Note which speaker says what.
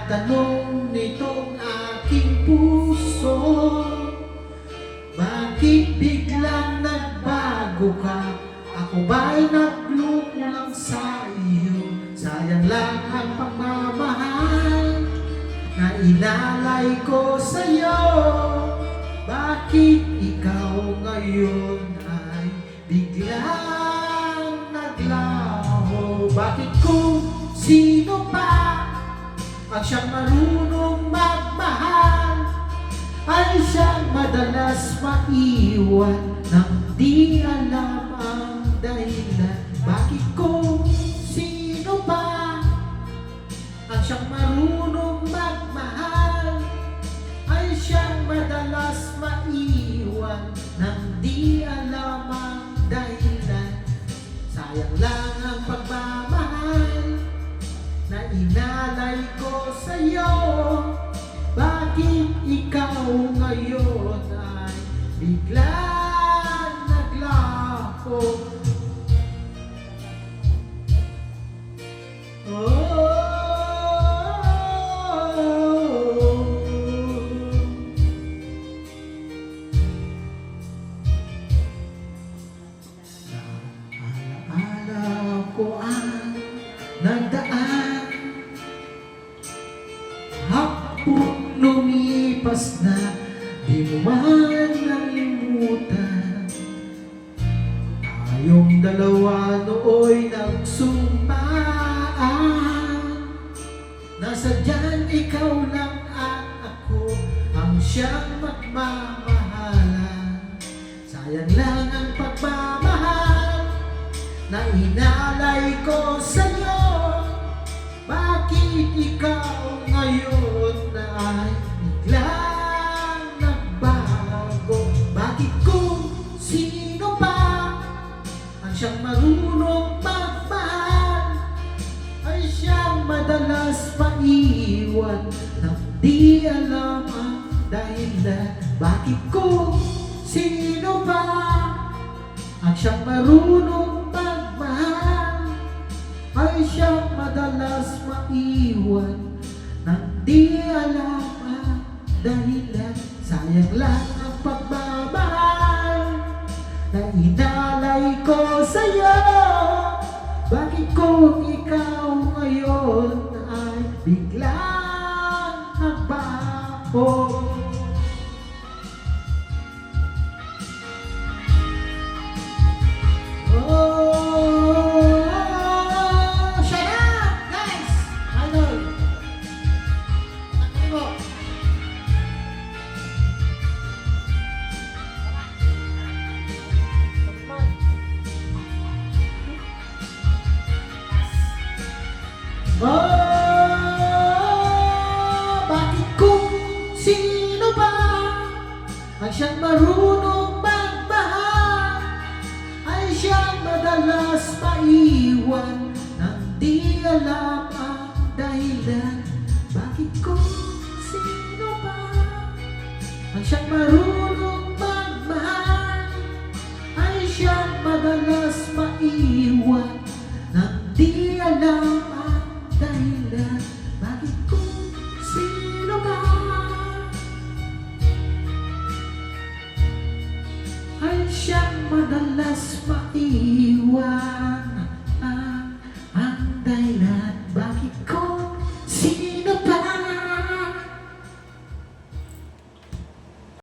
Speaker 1: tinatanong nitong aking puso, bakit biglang nagbago ka? Ako ba'y nagloko lang sa iyo? Sayang lang ang pagmamahal na inalay ko sa'yo. Bakit ikaw ngayon ay biglang naglaho? Bakit kung sino pa ang siyang marunong magmahal ay siyang madalas maiwan nang di alam ang dahilan? Bakit kung sino pa ang siyang marunong magmahal ay siyang madalas maiwan nang di alam ang dahilan? Sayang lang ang pagmamahal na inalay ko sa'yo. Bakit ikaw ngayon ay biglang naglaho? Alaala ko ang nagdaan, hapon lumipas na, di mo man nalimutan. Tayong dalawa nooy nagsumpaan na sadyang ikaw lang at ako ang siyang magmamahalan. Sayang lang ang pagmamahal na inalay ko sa'yo. Bakit ikaw ngayon ay biglang nagbago? Bakit kung sino pa ang siyang marunong magmahal ay siyang madalas maiwan nang di alam ang dahilan? Bakit kung sino pa ang siyang marunong magmahal ay siyang madalas maiwan nang di alam ang dahilan? Sayang lang ang pagmamahal na inalay ko sa'yo. Bakit kung ikaw ngayon ay biglang nagbago? Bakit kung sino ba ang siyang marunong magmahal ay siyang madalas maiwan nang di alam ang dahilan? Bakit kung sino ba ang siyang marunong magmahal ay siyang madalas maiwan nang di alam ang dahilan? Bakit kung sino ba ay siyang madalas maiwan